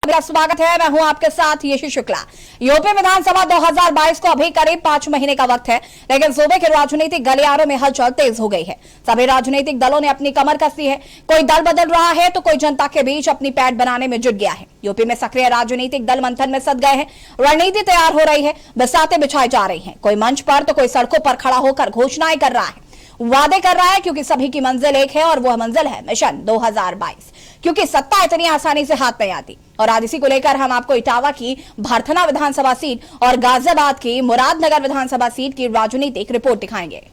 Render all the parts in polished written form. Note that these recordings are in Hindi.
मेरा स्वागत है। मैं हूं आपके साथ यशी शुक्ला। यूपी विधानसभा 2022 को अभी करीब 5 महीने का वक्त है, लेकिन सूबे के राजनीतिक गलियारों में हलचल तेज हो गई है। सभी राजनीतिक दलों ने अपनी कमर कसी है। कोई दल बदल रहा है तो कोई जनता के बीच अपनी पैठ बनाने में जुट गया है। यूपी में सक्रिय राजनीतिक दल मंथन में सद गए हैं। रणनीति तैयार हो रही है, बिसातें बिछाई जा रही है। कोई मंच पर तो कोई सड़कों पर खड़ा होकर घोषणाएं कर रहा है, वादे कर रहा है, क्योंकि सभी की मंजिल एक है और वह मंजिल है मिशन 2022। क्योंकि सत्ता इतनी आसानी से हाथ नहीं आती। और आज इसी को लेकर हम आपको इटावा की भरथना विधानसभा सीट और गाजियाबाद की मुरादनगर विधानसभा सीट की राजनीतिक रिपोर्ट दिखाएंगे।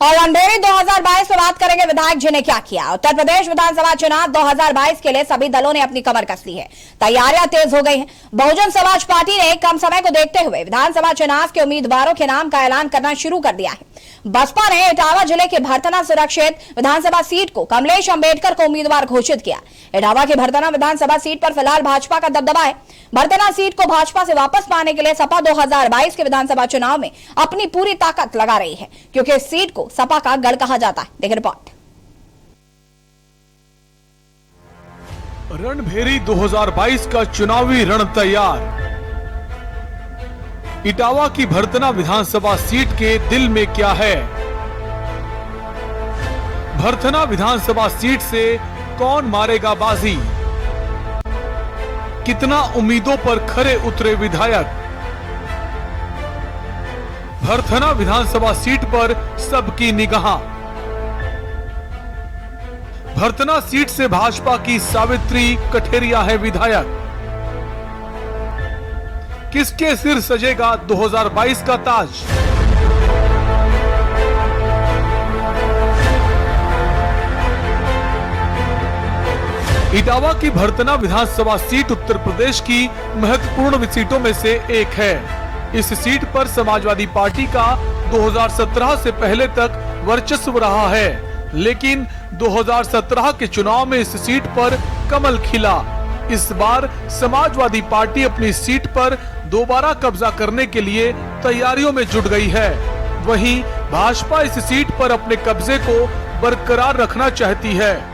और अंधेरी 2022 में बात करेंगे विधायक जी ने क्या किया। उत्तर प्रदेश विधानसभा चुनाव 2022 के लिए सभी दलों ने अपनी कमर कस ली है। तैयारियां तेज हो गई हैं। बहुजन समाज पार्टी ने कम समय को देखते हुए विधानसभा चुनाव के उम्मीदवारों के नाम का ऐलान करना शुरू कर दिया है। बसपा ने इटावा जिले के भरथना सुरक्षित विधानसभा सीट को कमलेश अंबेडकर को उम्मीदवार घोषित किया। इटावा की भरथना विधानसभा सीट पर फिलहाल भाजपा का दबदबा है। भरथना सीट को भाजपा से वापस पाने के लिए सपा 2022 के विधानसभा चुनाव में अपनी पूरी ताकत लगा रही है, क्योंकि इस सीट को सपा का गढ़ कहा जाता है। देखिए रिपोर्ट। रणभेरी 2022 का चुनावी रण तैयार। इटावा की भरथना विधानसभा सीट के दिल में क्या है? भरथना विधानसभा सीट से कौन मारेगा बाजी? कितना उम्मीदों पर खरे उतरे विधायक? भरथना विधानसभा सीट पर सबकी निगाह। भरथना सीट से भाजपा की सावित्री कठेरिया है विधायक। किसके सिर सजेगा 2022 का ताज? इटावा की भरथना विधानसभा सीट उत्तर प्रदेश की महत्वपूर्ण सीटों में से एक है। इस सीट पर समाजवादी पार्टी का 2017 से पहले तक वर्चस्व रहा है, लेकिन 2017 के चुनाव में इस सीट पर कमल खिला। इस बार समाजवादी पार्टी अपनी सीट पर दोबारा कब्जा करने के लिए तैयारियों में जुट गई है। वहीं भाजपा इस सीट पर अपने कब्जे को बरकरार रखना चाहती है।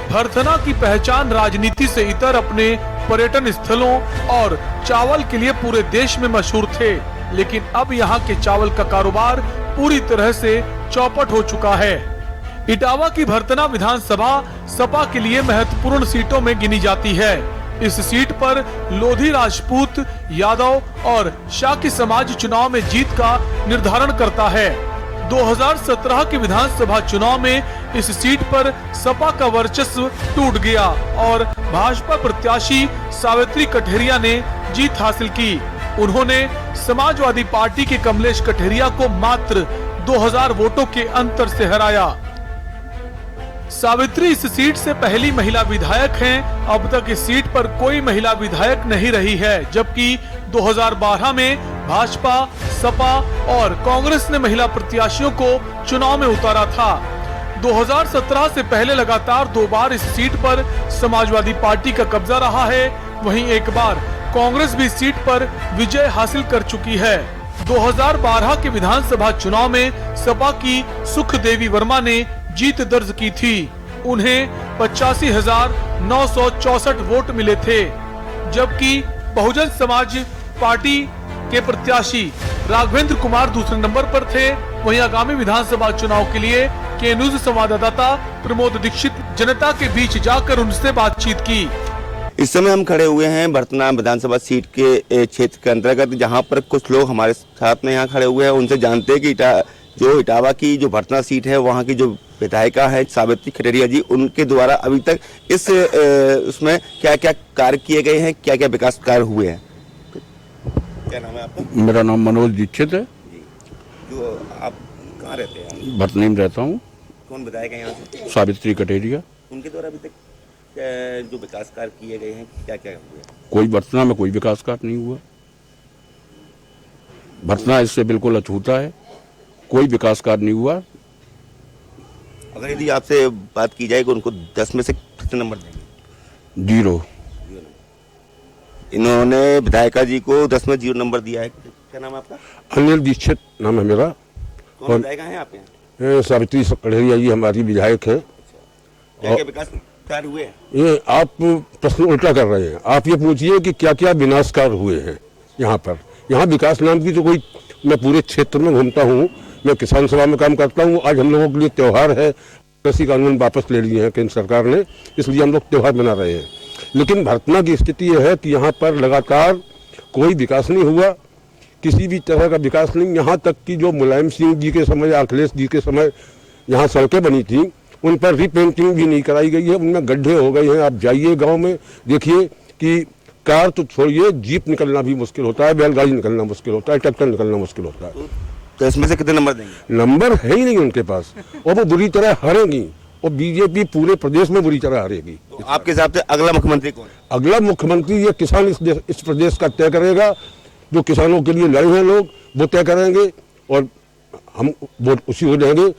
भरथना की पहचान राजनीति से इतर अपने पर्यटन स्थलों और चावल के लिए पूरे देश में मशहूर थे, लेकिन अब यहाँ के चावल का कारोबार पूरी तरह से चौपट हो चुका है। इटावा की भरथना विधानसभा सपा के लिए महत्वपूर्ण सीटों में गिनी जाती है। इस सीट पर लोधी राजपूत, यादव और शाक्य समाज चुनाव में जीत का निर्धारण करता है। 2017 के विधानसभा चुनाव में इस सीट पर सपा का वर्चस्व टूट गया और भाजपा प्रत्याशी सावित्री कठेरिया ने जीत हासिल की। उन्होंने समाजवादी पार्टी के कमलेश कठेरिया को मात्र 2000 वोटों के अंतर से हराया। सावित्री इस सीट से पहली महिला विधायक हैं। अब तक इस सीट पर कोई महिला विधायक नहीं रही है, जबकि 2012 में भाजपा, सपा और कांग्रेस ने महिला प्रत्याशियों को चुनाव में उतारा था। 2017 से पहले लगातार 2 बार इस सीट पर समाजवादी पार्टी का कब्जा रहा है। वहीं एक बार कांग्रेस भी इस सीट पर विजय हासिल कर चुकी है। 2012 के विधानसभा चुनाव में सपा की सुखदेवी वर्मा ने जीत दर्ज की थी। उन्हें 85,964 वोट मिले थे, जबकि बहुजन समाज पार्टी के प्रत्याशी राघवेंद्र कुमार दूसरे नंबर पर थे। वहीं आगामी विधानसभा चुनाव के लिए के न्यूज संवाददाता प्रमोद दीक्षित जनता के बीच जाकर उनसे बातचीत की। इस समय हम खड़े हुए हैं भरथना विधानसभा सीट के क्षेत्र के अंतर्गत, जहां पर कुछ लोग हमारे साथ में यहाँ खड़े हुए हैं। उनसे जानते हैं कि इटावा की जो भरथना सीट है, वहाँ की जो विधायिका है सावित्री कठेरिया जी, उनके द्वारा अभी तक इस उसमें क्या क्या कार्य किए गए हैं, क्या क्या विकास कार्य हुए हैं। क्या नाम है आपका? मेरा नाम मनोज दीक्षित है। जो आप कहाँ रहते हैं? भरथनी में रहता हूँ। कौन विधायक है यहाँ से? सावित्री कठेरिया। उनके द्वारा अभी तक जो विकास कार्य किए गए हैं, क्या क्या हुए? कोई भरथना में कोई विकास कार्य नहीं हुआ। भरथना इससे बिल्कुल अछूता है, कोई विकास कार्य नहीं हुआ। अगर यदि आपसे बात की जाए कि उनको 10 में से कितने नंबर देंगे? 0। इन्होंने विधायिका जी को 10 में 0 नंबर दिया है। क्या नाम है आपका? अनिल दीक्षित नाम है मेरा। कौन विधायिका हैं आप यहाँ? सावित्री कढ़ेरिया जी हमारी विधायक है। क्या क्या विकास कार्य हुए हैं? ये आप प्रश्न उल्टा कर रहे हैं। आप ये पूछिए कि क्या क्या विनाशकार हुए हैं यहाँ पर। यहाँ विकास नाम की तो कोई, मैं पूरे क्षेत्र में घूमता हूँ, मैं किसान सभा में काम करता हूँ। आज हम लोगों के लिए त्यौहार है, कृषि कानून वापस ले लिए हैं केंद्र सरकार ने, इसलिए हम लोग त्यौहार मना रहे हैं। लेकिन भरतना की स्थिति यह है कि यहाँ पर लगातार कोई विकास नहीं हुआ, किसी भी तरह का विकास नहीं। यहाँ तक कि जो मुलायम सिंह जी के समय, अखिलेश जी के समय यहाँ सड़कें बनी थी, उन पर रीपेंटिंग भी नहीं कराई गई है, उनमें गड्ढे हो गए हैं। आप जाइए गांव में, देखिए कि कार तो छोड़िए, जीप निकलना भी मुश्किल होता है, बैलगाड़ी निकलना मुश्किल होता है, ट्रैक्टर निकलना मुश्किल होता है। तो इसमें से कितने नंबर देंगे? नंबर है ही नहीं उनके पास, और वो बुरी तरह हारेंगी, और बीजेपी पूरे प्रदेश में बुरी तरह हारेगी। तो आपके हिसाब से अगला मुख्यमंत्री कौन है? अगला मुख्यमंत्री ये किसान इस प्रदेश का तय करेगा। जो किसानों के लिए लड़े हैं लोग, वो तय करेंगे, और हम वोट उसी हो जाएंगे।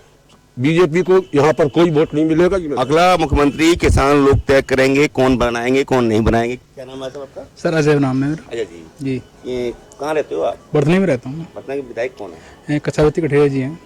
बीजेपी को यहाँ पर कोई वोट नहीं मिलेगा। अगला मुख्यमंत्री किसान लोग तय करेंगे, कौन बनाएंगे कौन नहीं बनाएंगे। क्या नाम है सर आपका? सर अजय नाम है मेरा। अजय जी, जी ये कहाँ रहते हो आप? बर्थनी में रहता हूँ। पटना के विधायक कौन है? कसावती कठेरिया जी हैं।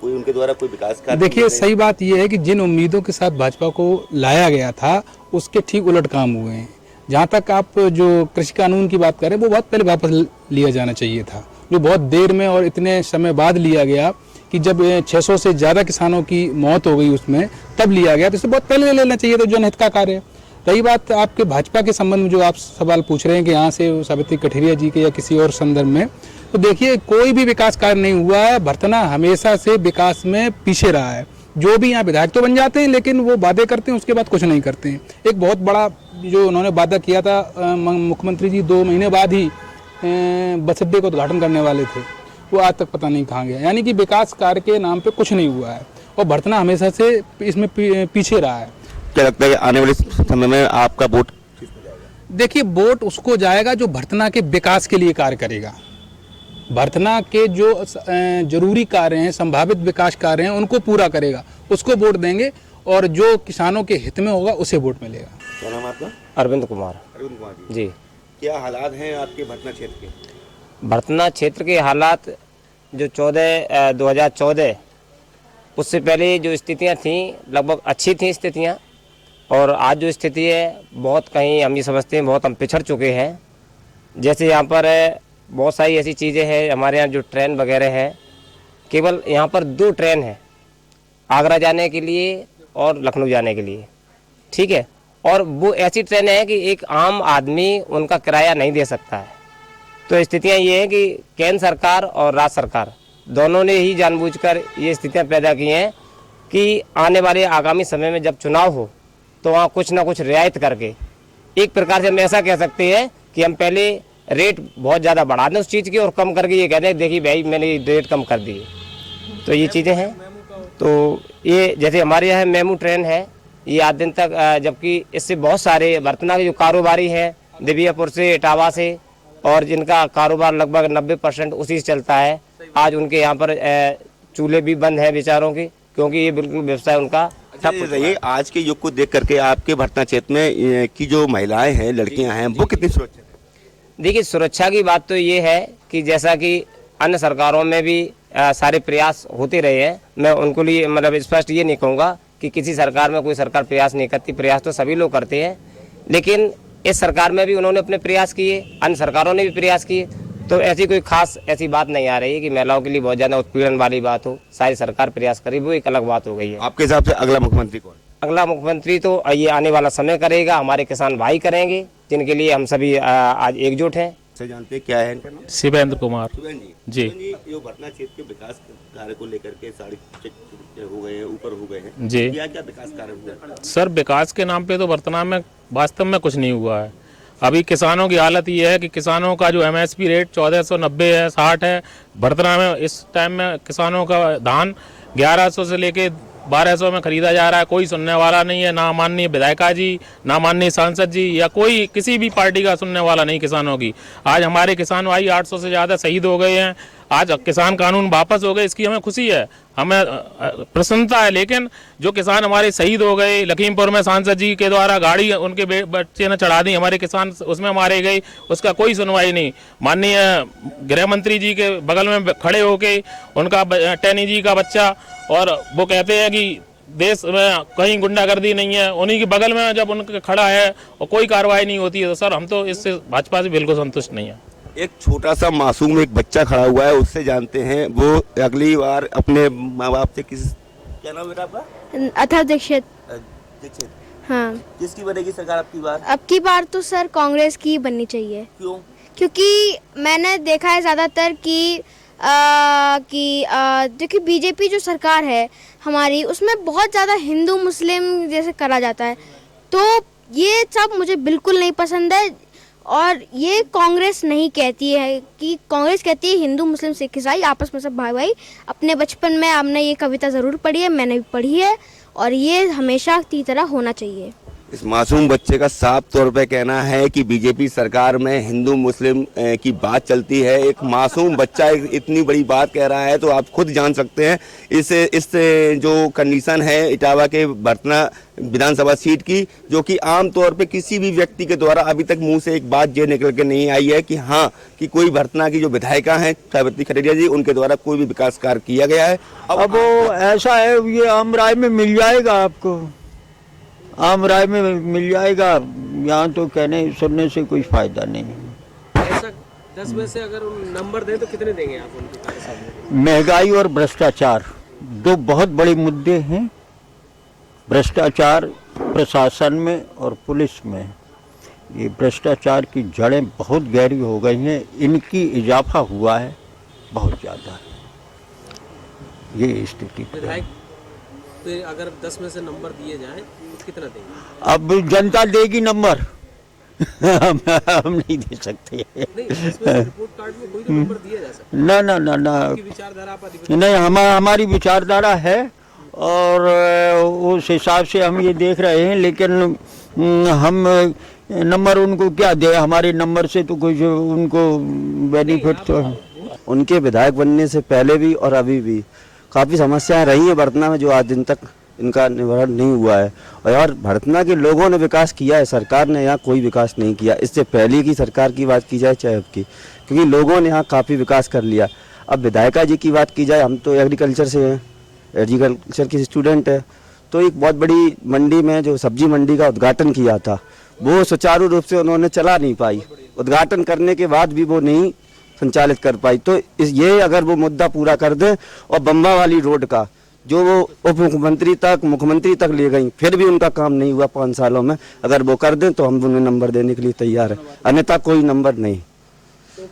कोई उनके द्वारा कोई विकास कार्य? देखिए, सही बात यह है कि जिन उम्मीदों के साथ भाजपा को लाया गया था, उसके ठीक उलट काम हुए हैं। जहाँ तक आप जो कृषि कानून की बात करें, वो बहुत पहले वापस लिया जाना चाहिए था, जो बहुत देर में और इतने समय बाद लिया गया कि जब 600 से ज़्यादा किसानों की मौत हो गई उसमें, तब लिया गया। तो इसे बहुत पहले ले लेना चाहिए था, जनहित का कार्य है। रही बात आपके भाजपा के संबंध में जो आप सवाल पूछ रहे हैं कि यहाँ से सावित्री कठेरिया जी के या किसी और संदर्भ में, तो देखिए कोई भी विकास कार्य नहीं हुआ है। भरतना हमेशा से विकास में पीछे रहा है। जो भी यहाँ विधायक तो बन जाते हैं, लेकिन वो वादे करते हैं, उसके बाद कुछ नहीं करते हैं। एक बहुत बड़ा जो उन्होंने वादा किया था, मुख्यमंत्री जी 2 महीने बाद ही बस अड्डे का उद्घाटन करने वाले थे, वो आज तक पता नहीं कहाँ गया। यानी कि विकास कार्य के नाम पे कुछ नहीं हुआ है, और भरतना हमेशा से इसमें पीछे रहा है। क्या लगता है आने वाले समय में आपका वोट? देखिए, वोट उसको जाएगा जो भरतना के विकास के लिए कार्य करेगा। भरतना के जो जरूरी कार्य हैं, संभावित विकास कार्य हैं, उनको पूरा करेगा, उसको वोट देंगे, और जो किसानों के हित में होगा उसे वोट मिलेगा। क्या नाम है आपका? अरविंद कुमार। अरविंद कुमार जी, जी, क्या हालात हैं आपके भरतना क्षेत्र के? भरतना क्षेत्र के हालात जो 2014 उससे पहले जो स्थितियां थीं, लगभग अच्छी थीं स्थितियां, और आज जो स्थिति है, बहुत कहीं हम ये समझते हैं बहुत हम पिछड़ चुके हैं। जैसे यहाँ पर बहुत सारी ऐसी चीज़ें हैं, हमारे यहाँ जो ट्रेन वगैरह है, केवल यहाँ पर 2 ट्रेन है, आगरा जाने के लिए और लखनऊ जाने के लिए, ठीक है। और वो ऐसी ट्रेनें हैं कि एक आम आदमी उनका किराया नहीं दे सकता है। तो स्थितियाँ ये हैं कि केंद्र सरकार और राज्य सरकार दोनों ने ही जानबूझकर ये स्थितियाँ पैदा की हैं कि आने वाले आगामी समय में जब चुनाव हो, तो वहाँ कुछ ना कुछ रियायत करके, एक प्रकार से हम ऐसा कह सकते हैं कि हम पहले रेट बहुत ज़्यादा बढ़ा दें उस चीज़ की, और कम करके ये कह दें देखिए भाई मैंने रेट कम कर दिए। तो ये चीज़ें हैं। तो ये जैसे हमारे यहाँ मेमू ट्रेन है, ये आज दिन तक, जबकि इससे बहुत सारे भरतना के जो कारोबारी हैं, दिव्यापुर से, इटावा से, और जिनका कारोबार लगभग 90% उसी से चलता है, आज उनके यहाँ पर चूल्हे भी बंद हैं बेचारों के, क्योंकि ये बिल्कुल व्यवसाय उनका ठप। ये आज के युग को देख करके आपके भरतना क्षेत्र में की जो महिलाएं हैं, लड़कियां हैं, वो कितनी सुरक्षित है? देखिए, सुरक्षा की बात तो ये है कि जैसा कि अन्य सरकारों में भी सारे प्रयास होते रहे हैं, मैं उनको लिए मतलब स्पष्ट ये नहीं कहूँगा कि किसी सरकार में कोई सरकार प्रयास नहीं करती, प्रयास तो सभी लोग करते हैं। लेकिन इस सरकार में भी उन्होंने अपने प्रयास किए, अन्य सरकारों ने भी प्रयास किए, तो ऐसी कोई खास ऐसी बात नहीं आ रही है कि महिलाओं के लिए बहुत ज़्यादा उत्पीड़न वाली बात हो। सारी सरकार प्रयास करी, वो एक अलग बात हो गई है। आपके हिसाब से अगला मुख्यमंत्री कौन? अगला मुख्यमंत्री तो ये आने वाला समय करेगा, हमारे किसान भाई करेंगे, जिनके लिए हम सभी आज एकजुट हैं। से जानते हैं क्या है इनका नाम? शिवेंद्र कुमार सुबेन जी। जो भरतना क्षेत्र के विकास कार्य को लेकर के सारे हो गए हैं, ऊपर हो गए हैं जी। क्या क्या विकास कार्य हुआ? सर, विकास के नाम पे तो भरतना में वास्तव में कुछ नहीं हुआ है। अभी किसानों की हालत ये है कि किसानों का जो MSP रेट 1490 है, 60 है। भरतना में इस टाइम में किसानों का धान 1100 से लेके 1200 में खरीदा जा रहा है। कोई सुनने वाला नहीं है, ना माननीय विधायिका जी, ना माननीय सांसद जी, या कोई किसी भी पार्टी का सुनने वाला नहीं किसानों की। आज हमारे किसान भाई 800 से ज़्यादा शहीद हो गए हैं। आज किसान कानून वापस हो गए, इसकी हमें खुशी है, हमें प्रसन्नता है। लेकिन जो किसान हमारे शहीद हो गए, लखीमपुर में सांसद जी के द्वारा गाड़ी उनके बच्चे ने चढ़ा दी, हमारे किसान उसमें मारे गए, उसका कोई सुनवाई नहीं। माननीय गृह मंत्री जी के बगल में खड़े होके उनका टैनी जी का बच्चा, और वो कहते हैं कि देश में कहीं गुंडागर्दी नहीं है, उन्हीं के बगल में जब उनका खड़ा है और कोई कार्रवाई नहीं होती है, तो सर हम तो इससे भाजपा से बिल्कुल संतुष्ट नहीं है। एक छोटा सा मासूम एक बच्चा खड़ा हुआ है, उससे जानते हैं वो अगली बार अपने माँ बाप से क्या नाम है आपका? अथा दीक्षित। दीक्षित, हाँ, किसकी बनेगी सरकार आपकी बार? अब की बार तो सर कांग्रेस की बननी चाहिए। क्यों? क्योंकि मैंने देखा है ज़्यादातर कि देखिए बीजेपी जो सरकार है हमारी, उसमें बहुत ज़्यादा हिंदू मुस्लिम जैसे करा जाता है, तो ये सब मुझे बिल्कुल नहीं पसंद है। और ये कांग्रेस नहीं कहती है, कि कांग्रेस कहती है हिंदू मुस्लिम सिख ईसाई आपस में सब भाई भाई। अपने बचपन में हमने ये कविता ज़रूर पढ़ी है, मैंने भी पढ़ी है, और ये हमेशा की तरह होना चाहिए। इस मासूम बच्चे का साफ तौर पे कहना है कि बीजेपी सरकार में हिंदू मुस्लिम की बात चलती है। एक मासूम बच्चा इतनी बड़ी बात कह रहा है, तो आप खुद जान सकते हैं इस जो कंडीशन है इटावा के भरतना विधानसभा सीट की, जो कि आम तौर पे किसी भी व्यक्ति के द्वारा अभी तक मुंह से एक बात ये निकल के नहीं आई है कि हाँ कि कोई भरतना की जो विधायिका हैं सावित्री खरेड़िया जी, उनके द्वारा कोई भी विकास कार्य किया गया है। अब वो ऐसा है, ये आम राय में मिल जाएगा आपको, आम राय में मिल जाएगा, यहाँ तो कहने सुनने से कोई फायदा नहीं। ऐसा 10 में से अगर नंबर दें तो कितने देंगे आप उनके कार्य सामने? महंगाई और भ्रष्टाचार दो बहुत बड़े मुद्दे हैं। भ्रष्टाचार प्रशासन में और पुलिस में, ये भ्रष्टाचार की जड़ें बहुत गहरी हो गई हैं, इनकी इजाफा हुआ है बहुत ज़्यादा, ये स्थिति। विधायक तो अगर 10 में से नंबर दिए जाएं तो कितना देंगे? अब जनता देगी नंबर हम नहीं दे सकते। नहीं, इसमें रिपोर्ट कार्ड में कोई तो नंबर दिया जा सकता है। ना ना ना ना, आपकी विचारधारा आप अधिवेशन नहीं, हमारी विचारधारा है और उस हिसाब से हम ये देख रहे हैं, लेकिन हम नंबर उनको क्या दे, हमारे नंबर से तो कुछ उनको बेनिफिट तो है। उनके विधायक बनने से पहले भी और अभी भी काफ़ी समस्याएं रही हैं भरतना में, जो आज दिन तक इनका निवारण नहीं हुआ है। और भरतना के लोगों ने विकास किया है, सरकार ने यहाँ कोई विकास नहीं किया। इससे पहले की सरकार की बात की जाए चाहे अब की, क्योंकि लोगों ने यहाँ काफ़ी विकास कर लिया। अब विधायिका जी की बात की जाए, हम तो एग्रीकल्चर से हैं, एग्रीकल्चर के स्टूडेंट है, तो एक बहुत बड़ी मंडी में जो सब्जी मंडी का उद्घाटन किया था, वो सुचारू रूप से उन्होंने चला नहीं पाई। उद्घाटन करने के बाद भी वो नहीं संचालित कर पाई। तो ये अगर वो मुद्दा पूरा कर दें, और बम्बा वाली रोड का जो वो उप मुख्यमंत्री तक मुख्यमंत्री तक ले गई, फिर भी उनका काम नहीं हुआ 5 सालों में, अगर वो कर दें तो हम उन्हें नंबर देने के लिए तैयार हैं, अन्यथा कोई नंबर नहीं। तो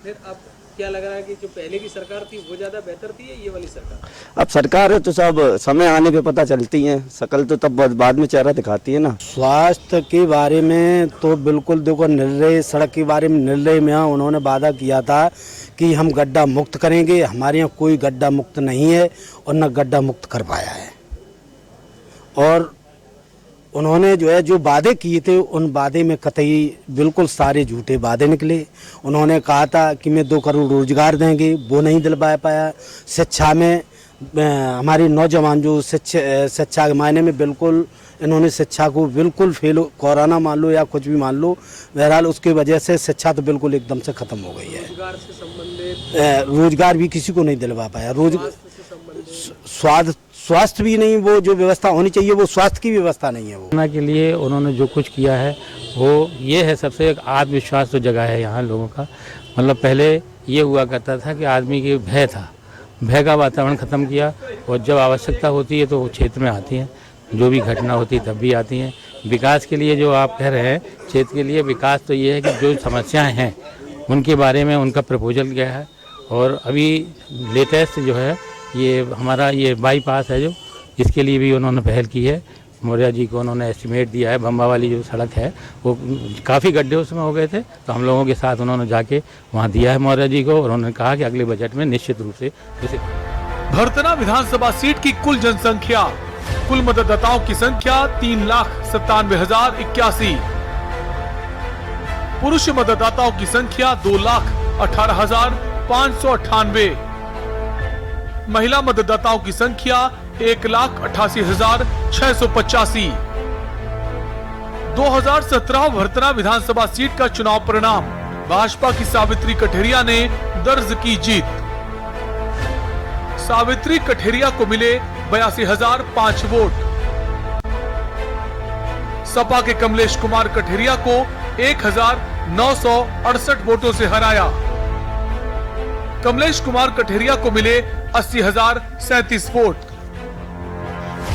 फिर अब क्या लग रहा है कि जो पहले की सरकार थी वो ज्यादा बेहतर थी या ये वाली सरकार? अब सरकार है तो सब समय आने पे पता चलती है, शकल तो तब बाद में चेहरा दिखाती है ना। स्वास्थ्य के बारे में तो बिल्कुल देखो, निर्णय सड़क के बारे में निर्णय में उन्होंने वादा किया था कि हम गड्ढा मुक्त करेंगे। हमारे यहाँ कोई गड्ढा मुक्त नहीं है और न गड्ढा मुक्त कर पाया है। और उन्होंने जो है जो वादे किए थे, उन वादे में कतई बिल्कुल सारे झूठे वादे निकले। उन्होंने कहा था कि मैं 2 करोड़ रोजगार देंगे, वो नहीं दिलवा पाया। शिक्षा में हमारे नौजवान जो शिक्षा के मायने में बिल्कुल इन्होंने शिक्षा को बिल्कुल फेल, कोरोना मान लो या कुछ भी मान लो, बहरहाल उसकी वजह से शिक्षा तो बिल्कुल एकदम से ख़त्म हो गई है। रोजगार से संबंधित रोजगार भी किसी को नहीं दिलवा पाया। स्वास्थ्य भी नहीं, वो जो व्यवस्था होनी चाहिए वो स्वास्थ्य की व्यवस्था नहीं है। वो के लिए उन्होंने जो कुछ किया है वो ये है, सबसे एक आत्मविश्वास तो जगह है यहाँ लोगों का। मतलब पहले ये हुआ करता था कि आदमी के भय था, भय का वातावरण ख़त्म किया, और जब आवश्यकता होती है तो वो क्षेत्र में आती हैं, जो भी घटना होती है तब भी आती हैं। विकास के लिए जो आप कह रहे हैं, क्षेत्र के लिए विकास तो ये है कि जो समस्याएं हैं उनके बारे में उनका प्रपोजल गया है। और अभी लेटेस्ट जो है ये हमारा ये बाईपास है, जो इसके लिए भी उन्होंने पहल की है। मौर्य जी को उन्होंने एस्टिमेट दिया है। बम्बा वाली जो सड़क है वो काफ़ी गड्ढे उसमें हो गए थे, तो हम लोगों के साथ उन्होंने जाके वहाँ दिया है मौर्य जी को, और उन्होंने कहा कि अगले बजट में निश्चित रूप से इसे। भरतना विधानसभा सीट की कुल जनसंख्या, कुल मतदाताओं की संख्या 3,97,081। पुरुष मतदाताओं की संख्या 2,18,598। महिला मतदाताओं की संख्या 1,88,685। 2017 भरतना विधानसभा सीट का चुनाव परिणाम, भाजपा की सावित्री कठेरिया ने दर्ज की जीत। सावित्री कठेरिया को मिले 82,005 वोट। सपा के कमलेश कुमार कठेरिया को 1,968 वोटों से हराया। कमलेश कुमार कठेरिया को मिले 80,037 वोट।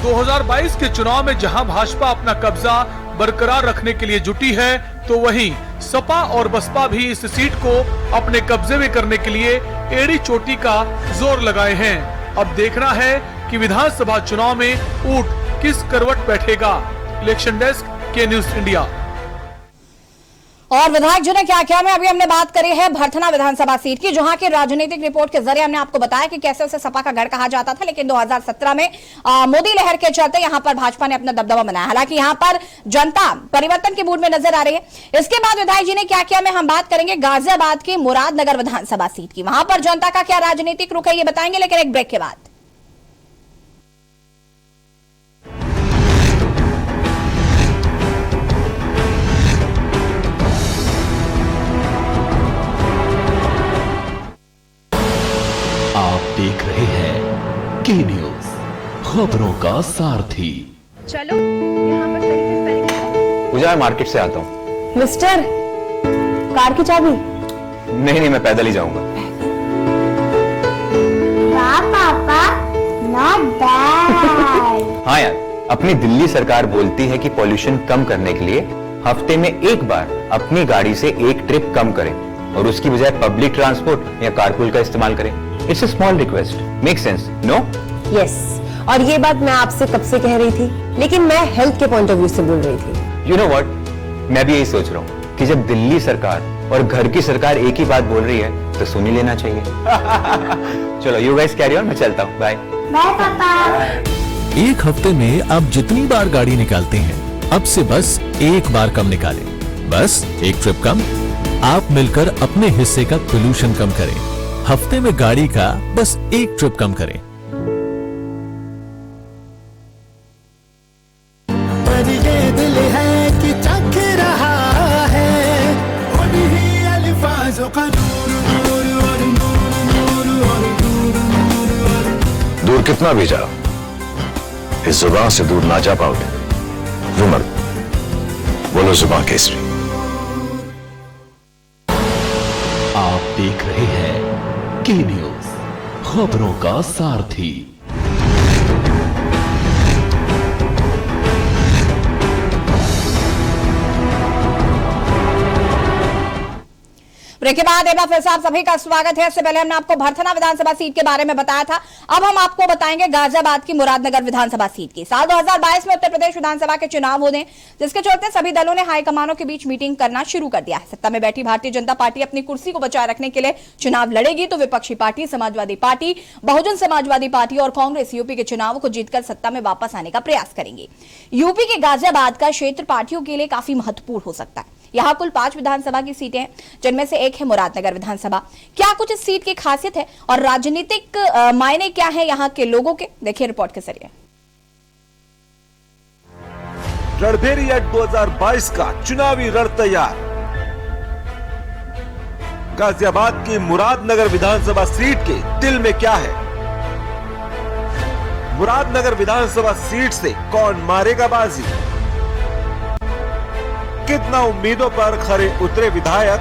2022 के चुनाव में जहां भाजपा अपना कब्जा बरकरार रखने के लिए जुटी है, तो वहीं सपा और बसपा भी इस सीट को अपने कब्जे में करने के लिए एड़ी चोटी का जोर लगाए हैं। अब देखना है कि विधानसभा चुनाव में ऊंट किस करवट बैठेगा। इलेक्शन डेस्क के न्यूज इंडिया। और विधायक जी ने क्या किया, में अभी हमने बात करी है भरथना विधानसभा सीट की, जहां की राजनीतिक रिपोर्ट के जरिए हमने आपको बताया कि कैसे उसे सपा का गढ़ कहा जाता था, लेकिन 2017 में मोदी लहर के चलते यहां पर भाजपा ने अपना दबदबा बनाया। हालांकि यहां पर जनता परिवर्तन के मूड में नजर आ रही है। इसके बाद विधायक जी ने क्या किया, में हम बात करेंगे गाजियाबाद की मुरादनगर विधानसभा सीट की। वहां पर जनता का क्या राजनीतिक रुख है ये बताएंगे, लेकिन एक ब्रेक के बाद। देख रहे हैं के न्यूज, खबरों का सारथी। चलो यहाँ पर सही से स्पेलिंग है। पूजा, मार्केट से आता हूँ। मिस्टर, कार की चाबी? नहीं, मैं पैदल ही जाऊंगा। वाह पापा, नॉट बैड। हाँ यार, अपनी दिल्ली सरकार बोलती है कि पॉल्यूशन कम करने के लिए हफ्ते में एक बार अपनी गाड़ी से एक ट्रिप कम करें और उसकी बजाय पब्लिक ट्रांसपोर्ट या कारपूल का इस्तेमाल करें। It's a small request, make sense, no? Yes, और ये बात मैं आपसे कब से कह रही थी, लेकिन मैं हेल्थ के पॉइंट ऑफ व्यू से बोल रही थी। यू नो व्हाट, मैं भी यही सोच रहा हूँ कि जब दिल्ली सरकार और घर की सरकार एक ही बात बोल रही है तो सुन ही लेना चाहिए। चलो यू गाइस कैरी ऑन, मैं चलता हूँ, बाय। बाय पापा। एक हफ्ते में आप जितनी बार गाड़ी निकालते हैं, अब से बस एक बार कम निकालें। बस एक ट्रिप कम, आप मिलकर अपने हिस्से का पोल्यूशन कम करें। हफ्ते में गाड़ी का बस एक ट्रिप कम करें। पर ये दिल है कि चख रहा है उन्हीं अल्फाजों का दूर कितना भी जाओ, इस जुबान से दूर ना जा पाओगे। रुमर बोलो जुबान केसरी। आप देख रहे हैं के न्यूज, खबरों का सारथी। ब्रेक के बाद एक बार फिर से आप सभी का स्वागत है। इससे पहले हमने आपको भरथना विधानसभा सीट के बारे में बताया था, अब हम आपको बताएंगे गाजियाबाद की मुरादनगर विधानसभा सीट की। साल 2022 में उत्तर प्रदेश विधानसभा के चुनाव होने, जिसके चलते सभी दलों ने हाईकमानों के बीच मीटिंग करना शुरू कर दिया है। सत्ता में बैठी भारतीय जनता पार्टी अपनी कुर्सी को बचाए रखने के लिए चुनाव लड़ेगी, तो विपक्षी party Samajwadi party, Bahujan Samajwadi party और कांग्रेस यूपी के चुनावों को जीतकर सत्ता में वापस आने का प्रयास करेंगी। यूपी के गाजियाबाद का क्षेत्र पार्टियों के लिए काफी महत्वपूर्ण हो सकता है। यहाँ कुल 5 विधानसभा की सीटें हैं, जिनमें से एक है मुरादनगर विधानसभा। क्या कुछ इस सीट की खासियत है और राजनीतिक मायने क्या है यहाँ के लोगों के, देखिए रिपोर्ट के जरिए। रणभेरिया 2022 का चुनावी रण तैयार। गाजियाबाद की मुरादनगर विधानसभा सीट के दिल में क्या है? मुरादनगर विधानसभा सीट से कौन मारेगा बाजी? कितना उम्मीदों पर खरे उतरे विधायक?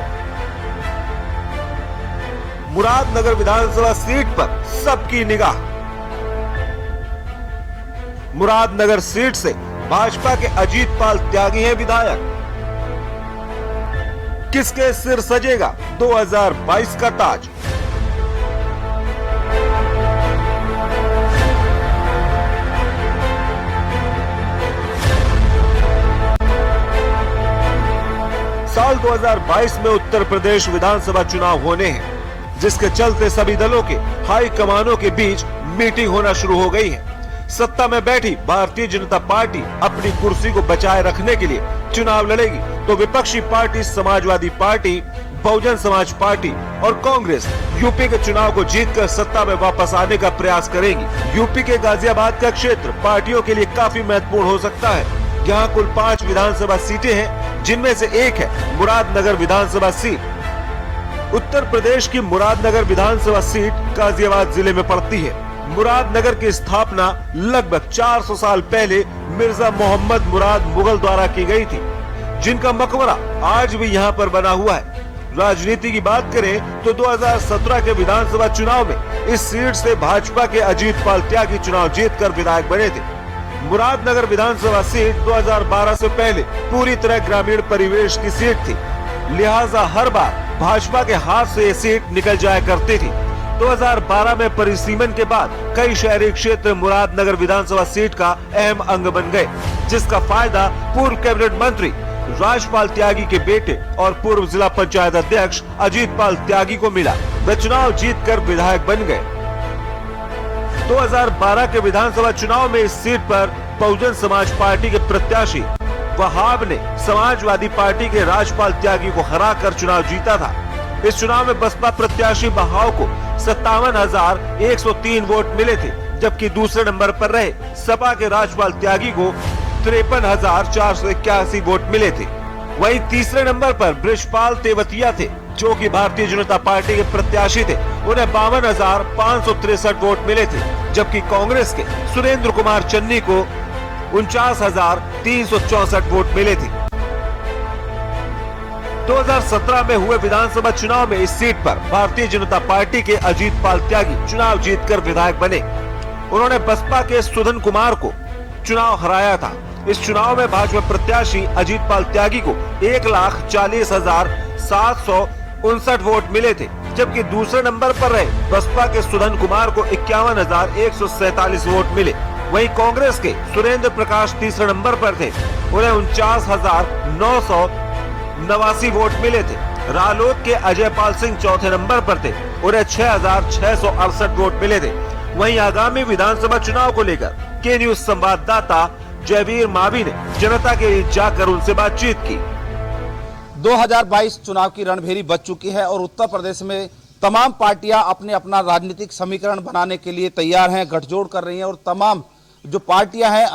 मुरादनगर विधानसभा सीट पर सबकी निगाह। मुरादनगर सीट से भाजपा के अजीत पाल त्यागी हैं विधायक। किसके सिर सजेगा 2022 का ताज? साल 2022 में उत्तर प्रदेश विधानसभा चुनाव होने हैं, जिसके चलते सभी दलों के हाई कमानों के बीच मीटिंग होना शुरू हो गई है। सत्ता में बैठी भारतीय जनता पार्टी अपनी कुर्सी को बचाए रखने के लिए चुनाव लड़ेगी, तो विपक्षी party Samajwadi party, Bahujan Samaj party और कांग्रेस यूपी के चुनाव को जीतकर सत्ता में वापस आने का प्रयास करेंगी। यूपी के गाजियाबाद का क्षेत्र पार्टियों के लिए काफी महत्वपूर्ण हो सकता है। यहाँ कुल 5 विधानसभा सीटें हैं, जिनमें से एक है मुरादनगर विधानसभा सीट। उत्तर प्रदेश की मुरादनगर विधानसभा सीट गाजियाबाद जिले में पड़ती है। मुरादनगर की स्थापना लगभग 400 साल पहले मिर्जा मोहम्मद मुराद मुगल द्वारा की गई थी, जिनका मकबरा आज भी यहाँ पर बना हुआ है। राजनीति की बात करें तो 2017 के विधानसभा चुनाव में इस सीट से भाजपा के अजीत पाल त्यागी चुनाव जीतकर विधायक बने थे। मुरादनगर विधानसभा सीट 2012 से पहले पूरी तरह ग्रामीण परिवेश की सीट थी, लिहाजा हर बार भाजपा के हाथ से ये सीट निकल जाया करती थी। 2012 में परिसीमन के बाद कई शहरी क्षेत्र मुरादनगर विधानसभा सीट का अहम अंग बन गए, जिसका फायदा पूर्व कैबिनेट मंत्री राजपाल त्यागी के बेटे और पूर्व जिला पंचायत अध्यक्ष अजीत पाल त्यागी को मिला। वे चुनाव जीतकर विधायक बन गए। 2012 के विधानसभा चुनाव में इस सीट पर बहुजन समाज पार्टी के प्रत्याशी वहाब ने समाजवादी पार्टी के राजपाल त्यागी को हराकर चुनाव जीता था। इस चुनाव में बसपा प्रत्याशी वहाब को 57,103 वोट मिले थे, जबकि दूसरे नंबर पर रहे सपा के राजपाल त्यागी को 53,481 वोट मिले थे। वहीं तीसरे नंबर पर बृजपाल तेवतिया थे, जो कि भारतीय जनता पार्टी के प्रत्याशी थे। उन्हें 52,563 वोट मिले थे, जबकि कांग्रेस के सुरेंद्र कुमार चन्नी को 49,364 वोट मिले थे। 2017 में हुए विधानसभा चुनाव में इस सीट पर भारतीय जनता पार्टी के अजीत पाल त्यागी चुनाव जीतकर विधायक बने। उन्होंने बसपा के सुधन कुमार को चुनाव हराया था। इस चुनाव में भाजपा प्रत्याशी अजीत पाल त्यागी को 1,40,759 वोट मिले थे, जबकि दूसरे नंबर पर रहे बसपा के सुधन कुमार को 51,147 वोट मिले। वहीं कांग्रेस के सुरेंद्र प्रकाश तीसरे नंबर पर थे, उन्हें 49,989 वोट मिले थे। रालोद के अजय पाल सिंह चौथे नंबर पर थे, उन्हें 6,668 वोट मिले थे। वहीं आगामी विधानसभा चुनाव को लेकर के न्यूज संवाददाता जयवीर मावी ने जनता के बीच जाकर उनसे बातचीत की। 2022 चुनाव की रणभेरी बज चुकी है और उत्तर प्रदेश में तमाम पार्टियां अपने अपना राजनीतिक समीकरण बनाने के लिए तैयार हैं, गठजोड़ कर रही हैं और तमाम जो पार्टियां हैं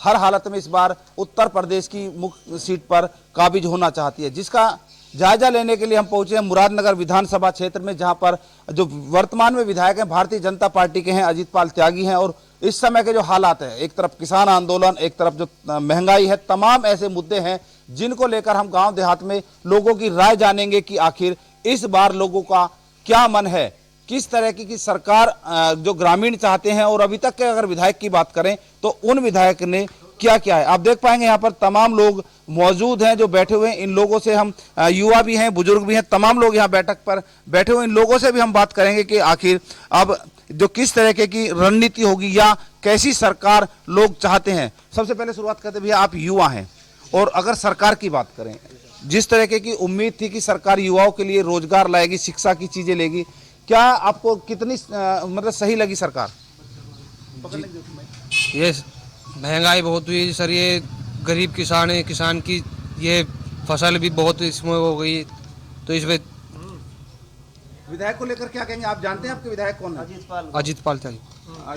हर हालत में इस बार उत्तर प्रदेश की मुख्य सीट पर काबिज होना चाहती है, जिसका जायजा लेने के लिए हम पहुंचे हैं मुरादनगर विधानसभा क्षेत्र में, जहां पर जो वर्तमान में विधायक हैं भारतीय जनता पार्टी के हैं अजीत पाल त्यागी हैं। और इस समय के जो हालात है, एक तरफ किसान आंदोलन, एक तरफ जो महंगाई है, तमाम ऐसे मुद्दे हैं जिनको लेकर हम गांव देहात में लोगों की राय जानेंगे कि आखिर इस बार लोगों का क्या मन है, किस तरह की सरकार जो ग्रामीण चाहते हैं। और अभी तक के अगर विधायक की बात करें तो उन विधायक ने क्या क्या है, आप देख पाएंगे यहाँ पर तमाम लोग मौजूद हैं जो बैठे हुए हैं। इन लोगों से हम युवा भी हैं, बुजुर्ग भी हैं, तमाम लोग यहाँ बैठक पर बैठे हुए। इन लोगों से भी हम बात करेंगे कि आखिर अब जो किस तरह की रणनीति होगी या कैसी सरकार लोग चाहते हैं। सबसे पहले शुरुआत करते भैया, आप युवा हैं और अगर सरकार की बात करें, जिस तरह की उम्मीद थी कि सरकार युवाओं के लिए रोजगार लाएगी, शिक्षा की चीजें लेगी, क्या आपको कितनी मतलब सही लगी सरकार? ये महंगाई बहुत हुई सर, ये गरीब किसान है, किसान की ये फसल भी बहुत इसमें हो गई, तो इसमें विधायक को लेकर क्या कहेंगे? आप जानते हैं आपके विधायक कौन है? अजीत पाल त्यागी।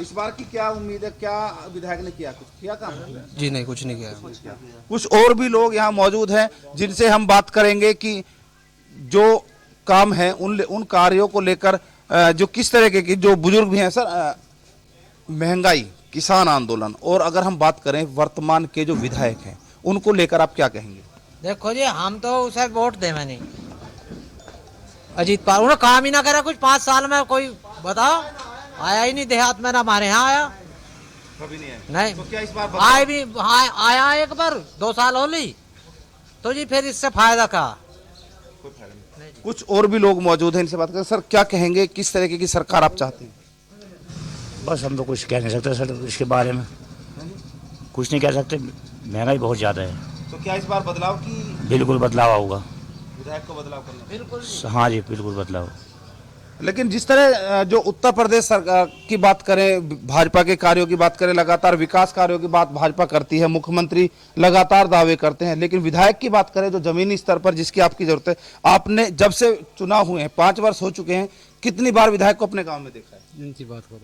इस बार की क्या उम्मीद है, क्या विधायक ने किया, कुछ किया काम? जी नहीं, कुछ नहीं किया। कुछ और भी लोग यहाँ मौजूद हैं जिनसे हम बात करेंगे कि जो काम है उन कार्यों को लेकर जो किस तरह के जो बुजुर्ग भी हैं सर, महंगाई, किसान आंदोलन, और अगर हम बात करें वर्तमान के जो विधायक हैं उनको लेकर आप क्या कहेंगे? देखो जी, हम तो उसे वोट देवे नहीं, अजीत पाल। उन्होंने काम ही ना करा कुछ 5 साल में, कोई बताओ, आया ही नहीं देहात में, ना हमारे यहाँ आया कभी नहीं आया। नहीं तो क्या इस बार आए भी आया एक बार, 2 साल हो ली, तो जी फिर इससे फायदा का। कुछ और भी लोग मौजूद हैं, इनसे बात करें। सर क्या कहेंगे, किस तरीके की सरकार आप चाहते हैं? बस हम तो कुछ कह नहीं सकते सर, इसके बारे में कुछ नहीं कह सकते, महंगाई बहुत ज़्यादा है। तो क्या इस बार बदलाव की? बिल्कुल बदलाव होगा, विधायक को बदलाव करना? बिल्कुल। हाँ जी, बिल्कुल बदलाव। लेकिन जिस तरह जो उत्तर प्रदेश सरकार की बात करें, भाजपा के कार्यों की बात करें, लगातार विकास कार्यों की बात भाजपा करती है, मुख्यमंत्री लगातार दावे करते हैं, लेकिन विधायक की बात करें जो जमीनी स्तर पर जिसकी आपकी जरूरत है, आपने जब से चुनाव हुए हैं 5 वर्ष हो चुके हैं, कितनी बार विधायक को अपने गाँव में देखा है? इनकी बात करो।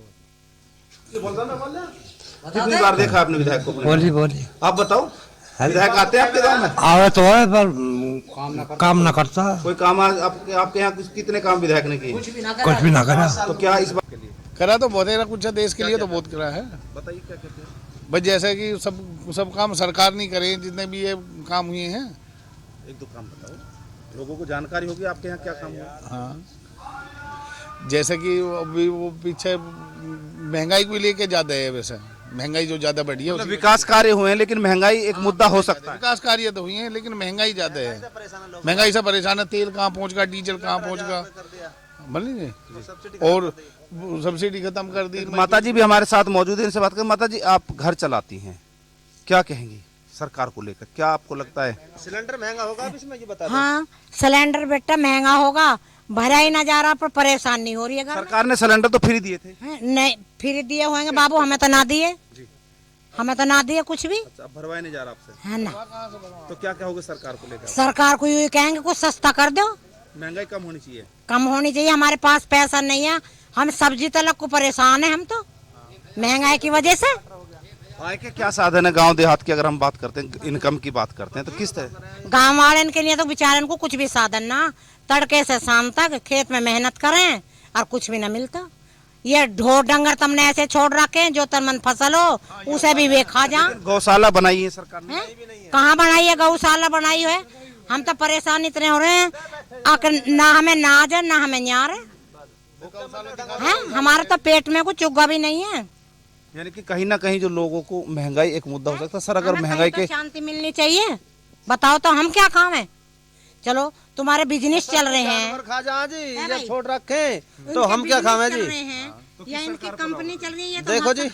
कितनी बार देखा आपने विधायक को? बोली आप बताओ, विधायक आते हैं आपके गाँव में? आवे तो है पर काम ना करता। कोई काम आपके यहाँ कितने काम विधायक ने किए? कुछ भी ना करा। तो क्या इस बात के लिए करा तो बहुत है, कुछ देश के लिए तो बहुत करा है। बताइए क्या कहते हैं? बस जैसे कि सब काम सरकार नहीं करे, जितने भी ये काम हुए हैं। एक दो काम बताओ, लोगों को जानकारी होगी आपके यहाँ क्या काम हुआ। हाँ, जैसे कि अभी वो पीछे महंगाई को लेके ज्यादा है, वैसे महंगाई जो ज्यादा बढ़ी है। मतलब विकास कार्य हुए हैं लेकिन महंगाई एक मुद्दा हो सकता है। विकास कार्य तो हुए हैं लेकिन महंगाई ज्यादा है, महंगाई से परेशान है। तेल कहाँ पहुँचगा, डीजल कहाँ पहुँचगा, बोलिए। और सब्सिडी खत्म कर दी। माता जी भी हमारे साथ मौजूद है, इनसे बात करें। माता जी, आप घर चलाती हैं, क्या कहेंगी सरकार को लेकर? क्या आपको लगता है सिलेंडर महंगा होगा? अब इसमें ये बता दें। हाँ, सिलेंडर बेटा महंगा होगा, भरा ही ना जा रहा, पर परेशानी हो रही है। सरकार ने सिलेंडर तो फ्री दिए थे। नहीं, फ्री दिए होंगे बाबू, हमें तो ना दिए, हमें तो ना दिए कुछ भी। अच्छा, भरवाया नहीं जा रहा आपसे? है ना। तो क्या कहोगे सरकार को लेकर? सरकार को ये कहेंगे कुछ सस्ता कर दो, महंगाई कम होनी चाहिए। कम होनी चाहिए। हमारे पास पैसा नहीं है, हम सब्जी तलक को परेशान है, हम तो महंगाई की वजह से। आय के क्या साधन है गांव देहात की? अगर हम बात करते हैं, इनकम की बात करते हैं, तो किस तरह? गाँव वाले के लिए तो बेचारे को कुछ भी साधन ना, तड़के से शाम तक खेत में मेहनत करें और कुछ भी ना मिलता। ये ढोर डंगर तुमने ऐसे छोड़ रखे, जो तन फसल हो उसे भी वे खा जा। गौशाला बनाई है सरकार ने? कहाँ बनाई है? गौशाला बनाई है। हम तो परेशान इतने हो रहे हैं, ना हमें नाज है ना हमें न्यार है, हमारे तो पेट में कुछ चुगा भी नहीं है। यानी कि कहीं ना कहीं जो लोगों को महंगाई एक मुद्दा हो सकता है। सर, अगर महंगाई के शांति मिलनी चाहिए, बताओ तो हम क्या काम है? चलो तुम्हारे बिजनेस चल रहे हैं, खा जा जी, ये छोड़ रखे तो हम क्या खावे जी? या इनकी कंपनी चल रही है, तो देखो जी,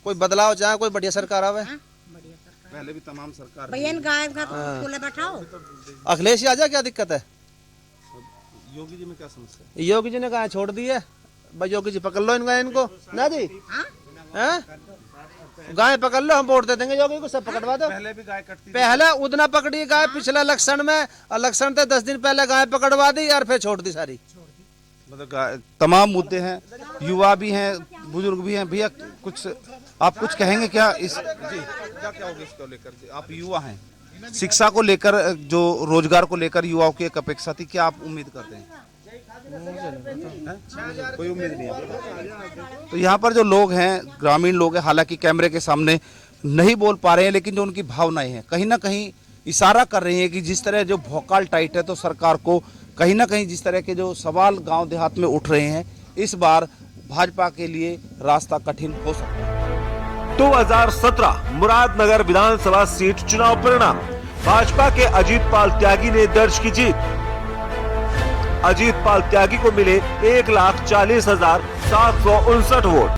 कोई बदलाव चाहे, कोई बढ़िया सरकार आवे। पहले भी तमाम सरकार भैया गाय का खुले बैठाओ। अखिलेश आ जा, क्या दिक्कत है? योगी जी में क्या समस्या है? योगी जी ने कहा छोड़ दी है, भाई योगी जी पकड़ लो इनको ना जी। गाय पकड़ लो, हम वोट दे देंगे योगी को, सब पकड़वा दो। पहले भी गाय कटती, पहले उतना पकड़ी गाय पिछले इलेक्शन में, इलेक्शन से 10 दिन पहले गाय पकड़वा दी और फिर छोड़ दी सारी। मतलब तमाम मुद्दे हैं, युवा भी हैं, बुजुर्ग भी हैं। भैया, कुछ आप कुछ कहेंगे क्या इस जी? क्या होगा इसको लेकर? आप युवा हैं, शिक्षा को लेकर, जो रोजगार को लेकर युवाओं की एक अपेक्षा थी, क्या आप उम्मीद करते हैं? कोई उम्मीद नहीं है। तो यहाँ पर जो लोग हैं, ग्रामीण लोग हैं, हालांकि कैमरे के सामने नहीं बोल पा रहे हैं, लेकिन जो उनकी भावनाएं हैं कहीं ना कहीं इशारा कर रही हैं कि जिस तरह जो भौकाल टाइट है, तो सरकार को कहीं ना कहीं जिस तरह के जो सवाल गांव देहात में उठ रहे हैं, इस बार भाजपा के लिए रास्ता कठिन हो सकता है। 2017 मुरादनगर विधानसभा सीट चुनाव परिणाम। भाजपा के अजीत पाल त्यागी ने दर्ज की जीत। अजीत पाल त्यागी को मिले 1,40,759 वोट।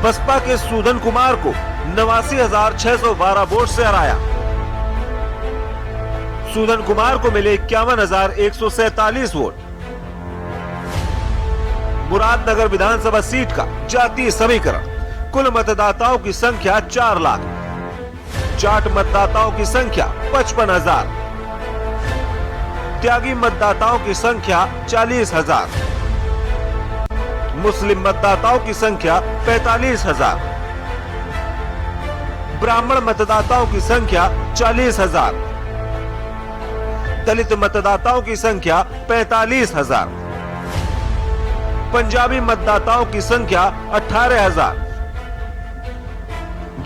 बसपा के सूदन कुमार को 89,612 वोट से हराया। सूदन कुमार को मिले 51,147 वोट। मुरादनगर विधानसभा सीट का जातीय समीकरण। कुल मतदाताओं की संख्या 4 लाख। जाट मतदाताओं की संख्या 55,000। त्यागी मतदाताओं की संख्या 40,000। मुस्लिम मतदाताओं की संख्या 45,000। ब्राह्मण मतदाताओं की संख्या 40,000। दलित मतदाताओं की संख्या 45,000। पंजाबी मतदाताओं की संख्या 18,000।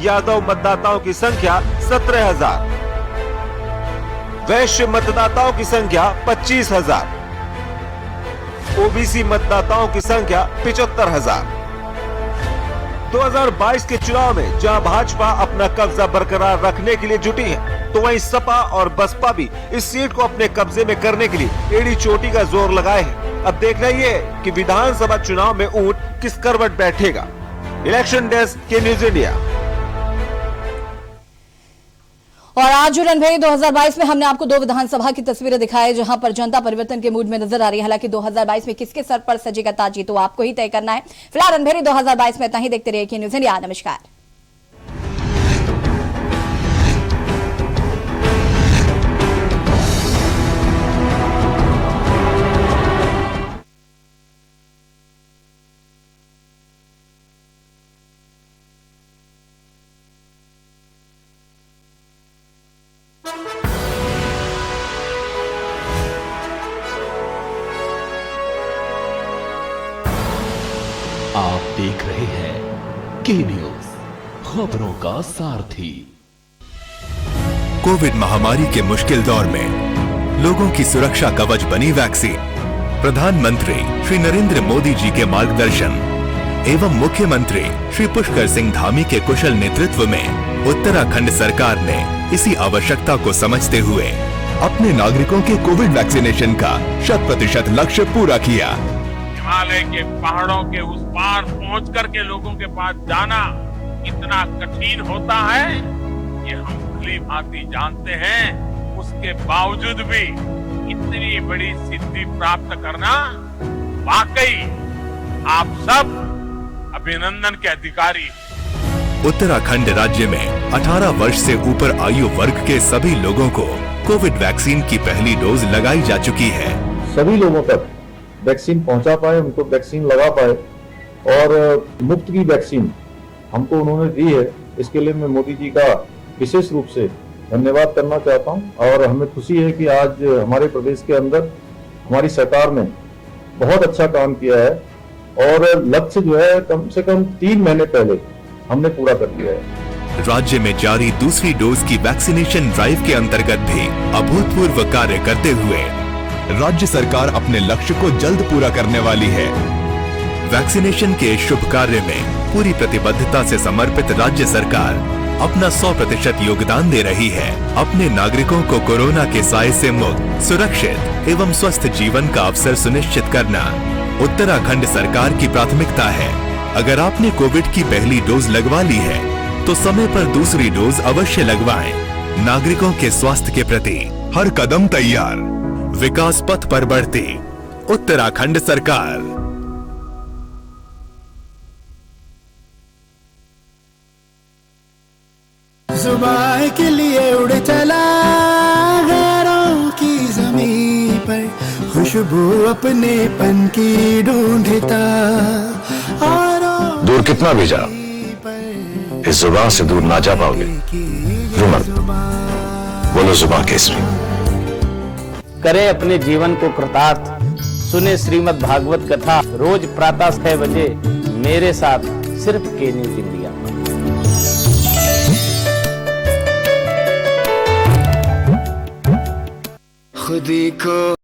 यादव मतदाताओं की संख्या 17,000। वैश्य मतदाताओं की संख्या 25,000। ओबीसी मतदाताओं की संख्या 75,000। 2022 के चुनाव में जहां भाजपा अपना कब्जा बरकरार रखने के लिए जुटी है, तो वहीं सपा और बसपा भी इस सीट को अपने कब्जे में करने के लिए एड़ी चोटी का जोर लगाए हैं। अब देखना ये है कि विधानसभा चुनाव में ऊंट किस करवट बैठेगा। इलेक्शन डेस्क के न्यूज इंडिया। और आज रणभेरी 2022 में हमने आपको 2 विधानसभा की तस्वीरें दिखाई जहां पर जनता परिवर्तन के मूड में नजर आ रही है। हालांकि 2022 में किसके सर पर सजेगा ताजी तो आपको ही तय करना है। फिलहाल रणभेरी 2022 में इतना ही। देखते रहिए कि न्यूज़ इंडिया। नमस्कार। आप देख रहे हैं के न्यूज, खबरों का सारथी। कोविड महामारी के मुश्किल दौर में लोगों की सुरक्षा कवच बनी वैक्सीन। प्रधानमंत्री श्री नरेंद्र मोदी जी के मार्गदर्शन एवं मुख्यमंत्री श्री पुष्कर सिंह धामी के कुशल नेतृत्व में उत्तराखंड सरकार ने इसी आवश्यकता को समझते हुए अपने नागरिकों के कोविड वैक्सीनेशन का 100% लक्ष्य पूरा किया। हिमालय के पहाड़ों के उस पार पहुंच करके लोगों के पास जाना कितना कठिन होता है ये हम भली भांति जानते हैं। उसके बावजूद भी इतनी बड़ी सिद्धि प्राप्त करना वाकई आप सब अभिनंदन के अधिकारी। उत्तराखंड राज्य में 18 वर्ष से ऊपर आयु वर्ग के सभी लोगों को कोविड वैक्सीन की पहली डोज लगाई जा चुकी है। सभी लोगों तक वैक्सीन पहुंचा पाए, उनको वैक्सीन लगा पाए और मुफ्त की वैक्सीन हमको उन्होंने दी है। इसके लिए मैं मोदी जी का विशेष रूप से धन्यवाद करना चाहता हूं। और हमें खुशी है कि आज हमारे प्रदेश के अंदर हमारी सरकार ने बहुत अच्छा काम किया है और लक्ष्य जो है कम से कम 3 महीने पहले हमने पूरा कर दिया है। राज्य में जारी दूसरी डोज की वैक्सीनेशन ड्राइव के अंतर्गत भी अभूतपूर्व कार्य करते हुए राज्य सरकार अपने लक्ष्य को जल्द पूरा करने वाली है। वैक्सीनेशन के इस शुभ कार्य में पूरी प्रतिबद्धता से समर्पित राज्य सरकार अपना 100% योगदान दे रही है। अपने नागरिकों को कोरोना के साए से मुक्त, सुरक्षित एवं स्वस्थ जीवन का अवसर सुनिश्चित करना उत्तराखंड सरकार की प्राथमिकता है। अगर आपने कोविड की पहली डोज लगवा ली है तो समय पर दूसरी डोज अवश्य लगवाएं। नागरिकों के स्वास्थ्य के प्रति हर कदम तैयार, विकास पथ पर बढ़ती उत्तराखंड सरकार। जुबान के लिए उड़ चला गैरों की ज़मीं पर, खुशबू अपने पन की ढूंढता। दूर कितना भी जाओ, इस जुबान से दूर ना जा पाओगे। रुमल, बोलो जुबान केसरी। करे अपने जीवन को कृतार्थ, सुने श्रीमद् भागवत कथा रोज प्रातः 6 बजे मेरे साथ सिर्फ के न्यूज़ इंडिया। खुदी को